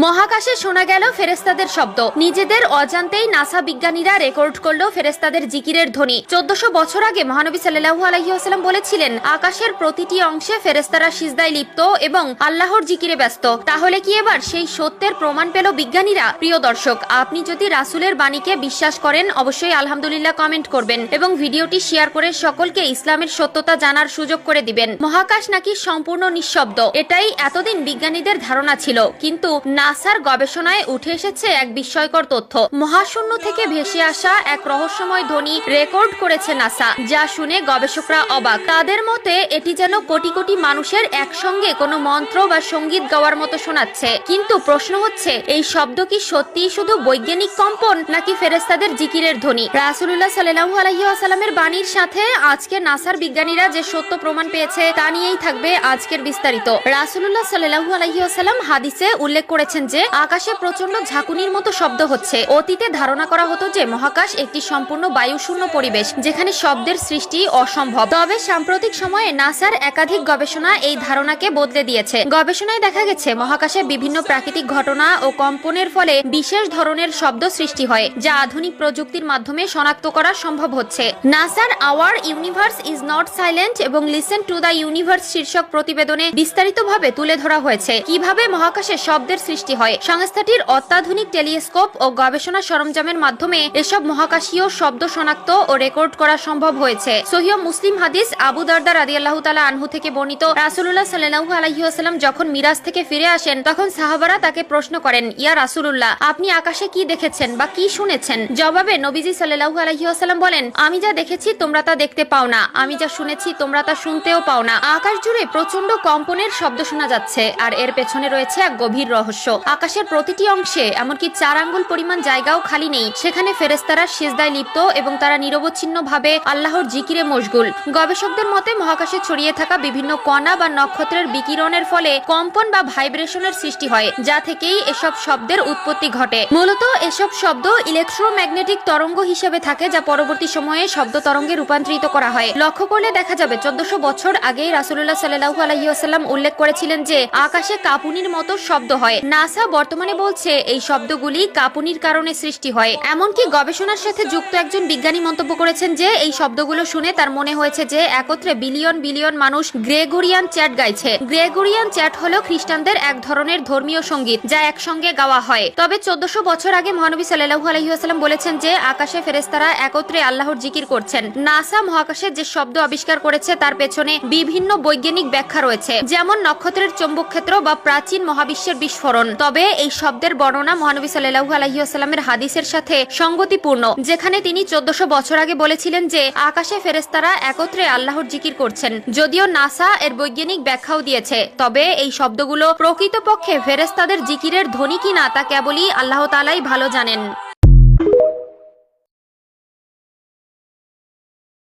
মহাকাশে শোনা গেল ফেরেশতাদের শব্দ। নিজেদের অজান্তেই নাসা বিজ্ঞানীরা রেকর্ড করল ফেরেশতাদের জিকিরের ধ্বনি। 1400 বছর আগে মহানবী সাল্লাল্লাহু আলাইহি ওয়াসাল্লাম বলেছিলেন, আকাশের প্রতিটি অংশে ফেরেশতারা সিজদায় লিপ্ত এবং আল্লাহর জিকিরে ব্যস্ত। তাহলে কি এবার সেই সত্যের প্রমাণ পেল বিজ্ঞানীরা? প্রিয় দর্শক, আপনি যদি রাসূলের বাণীকে বিশ্বাস করেন অবশ্যই আলহামদুলিল্লাহ কমেন্ট করবেন এবং ভিডিওটি শেয়ার করে সকলকে ইসলামের সত্যতা জানার সুযোগ করে দিবেন। মহাকাশ নাকি সম্পূর্ণ নিঃশব্দ, এটাই এতদিন বিজ্ঞানীদের ধারণা ছিল, কিন্তু নাসার গবেষণায় উঠে এসেছে এক বিস্ময়কর তথ্য। মহাশূন্য থেকে ভেসে আসা এক রহস্যময় ধ্বনি রেকর্ড করেছে নাসা, যা শুনে গবেষকরা অবাক। তাদের মতে এটি যেন কোটি কোটি মানুষের একসঙ্গে কোনো মন্ত্র বা সঙ্গীত গাওয়ার মতো শোনাচ্ছে। কিন্তু প্রশ্ন হচ্ছে, এই শব্দ কি সত্যিই শুধু বৈজ্ঞানিক কম্পন নাকি ফেরেশতাদের জিকিরের ধ্বনি? রাসূলুল্লাহ সাল্লাল্লাহু আলাইহি ওয়াসাল্লামের বাণীর সাথে আজকে নাসার বিজ্ঞানীরা যে সত্য প্রমাণ পেয়েছে তা নিয়েই থাকবে আজকের বিস্তারিত। রাসূলুল্লাহ সাল্লাল্লাহু আলাইহি ওয়াসাল্লাম হাদিসে উল্লেখ করেছেন যে আকাশে প্রচন্ড ঝাঁকুনির মতো শব্দ হচ্ছে। অতীতে ধারণা করা হতো যে মহাকাশ একটি সম্পূর্ণ বায়ুশূন্য পরিবেশ, যেখানে শব্দের সৃষ্টি অসম্ভব। তবে সাম্প্রতিক সময়ে নাসার একাধিক গবেষণা এই ধারণাকে বদলে দিয়েছে। গবেষণায় দেখা গেছে মহাকাশে বিভিন্ন প্রাকৃতিক ঘটনা ও কম্পনের ফলে বিশেষ ধরনের শব্দ সৃষ্টি হয়, যা আধুনিক প্রযুক্তির মাধ্যমে শনাক্ত করা সম্ভব হচ্ছে। নাসার hour universe is not silent এবং লিসেন টু দ্য ইউনিভার্স শীর্ষক প্রতিবেদনে বিস্তারিতভাবে তুলে ধরা হয়েছে কিভাবে মহাকাশে শব্দের সৃষ্টি হয়। সংস্থাটির অত্যাধুনিক টেলিস্কোপ ও গবেষণা সরঞ্জামের মাধ্যমে এসব মহাকাশীয় শব্দ শনাক্ত ও রেকর্ড করা সম্ভব হয়েছে। সহিহ মুসলিম হাদিস আবু দারদা রাদিয়াল্লাহু তাআলা আনহু থেকে বর্ণিত, রাসূলুল্লাহ সাল্লাল্লাহু আলাইহি ওয়াসাল্লাম যখন মিরাজ থেকে ফিরে আসেন তখন সাহাবারা তাকে প্রশ্ন করেন, ইয়া রাসূলুল্লাহ, আপনি আকাশে কি দেখেছেন বা কি শুনেছেন? জবাবে নবীজি সাল্লাল্লাহু আলাইহি ওয়াসাল্লাম বলেন, আমি যা দেখেছি তোমরা তা দেখতে পাও না, আমি যা শুনেছি তোমরা তা শুনতেও পাও না। আকাশ জুড়ে প্রচন্ড কম্পনের শব্দ শোনা যাচ্ছে, আর এর পেছনে রয়েছে এক গভীর রহস্য। আকাশের প্রতিটি অংশে এমনকি 4 আঙ্গুল পরিমাণ জায়গাও খালি নেই, সেখানে ফেরেশতারা সিজদায় লিপ্ত এবং তারা নিরবচ্ছিন্নভাবে আল্লাহর জিকিরে মশগুল। গবেষকদের মতে মহাকাশে ছড়িয়ে থাকা বিভিন্ন কণা বা নক্ষত্রের বিকিরণের ফলে কম্পন বা ভাইব্রেশনের সৃষ্টি হয়, যা থেকেই এসব শব্দের উৎপত্তি ঘটে। মূলত এসব শব্দ ইলেকট্রোম্যাগনেটিক তরঙ্গ হিসেবে থাকে, যা পরবর্তী সময়ে শব্দ তরঙ্গে রূপান্তরিত করা হয়। লক্ষ্য করলে দেখা যাবে 1400 বছর আগেই রাসূলুল্লাহ সাল্লাল্লাহু আলাইহি ওয়াসাল্লাম উল্লেখ করেছিলেন যে আকাশে কাঁপুনির মতো শব্দ হয়। নাসা বর্তমানে বলছে এই শব্দগুলি কাঁপুনির কারণে সৃষ্টি হয়। এমনকি গবেষণার সাথে যুক্ত একজন বিজ্ঞানী মন্তব্য করেছেন যে এই শব্দগুলো শুনে তার মনে হয়েছে যে একত্রে বিলিয়ন বিলিয়ন মানুষ গ্রেগরিয়ান চ্যাট গাইছে। গ্রেগরিয়ান চ্যাট হলো খ্রিস্টানদের এক ধরনের ধর্মীয় সঙ্গীত, যা একসঙ্গে গাওয়া হয়। তবে 1400 বছর আগে মহানবী সাল্লাল্লাহু আলাইহি ওয়াসাল্লাম বলেছেন যে আকাশে ফেরেশতারা একত্রে আল্লাহর জিকির করছেন। নাসা মহাকাশে যে শব্দ আবিষ্কার করেছে তার পেছনে বিভিন্ন বৈজ্ঞানিক ব্যাখ্যা রয়েছে, যেমন নক্ষত্রের চৌম্বক ক্ষেত্র বা প্রাচীন মহাবিশ্বের বিস্ফোরণ। তবে এই শব্দের বর্ণনা মহানবী সাল্লাল্লাহু আলাইহি ওয়াসাল্লামের হাদিসের সাথে সঙ্গতিপূর্ণ, যেখানে তিনি 1400 বছর আগে বলেছিলেন যে আকাশে ফেরেশতারা একত্রে আল্লাহর জিকির করছেন। যদিও নাসা এর বৈজ্ঞানিক ব্যাখ্যাও দিয়েছে, তবে এই শব্দগুলো প্রকৃতপক্ষে ফেরেশতাদের জিকিরের ধ্বনি কিনা তা কেবলই আল্লাহ তাআলাই ভালো জানেন।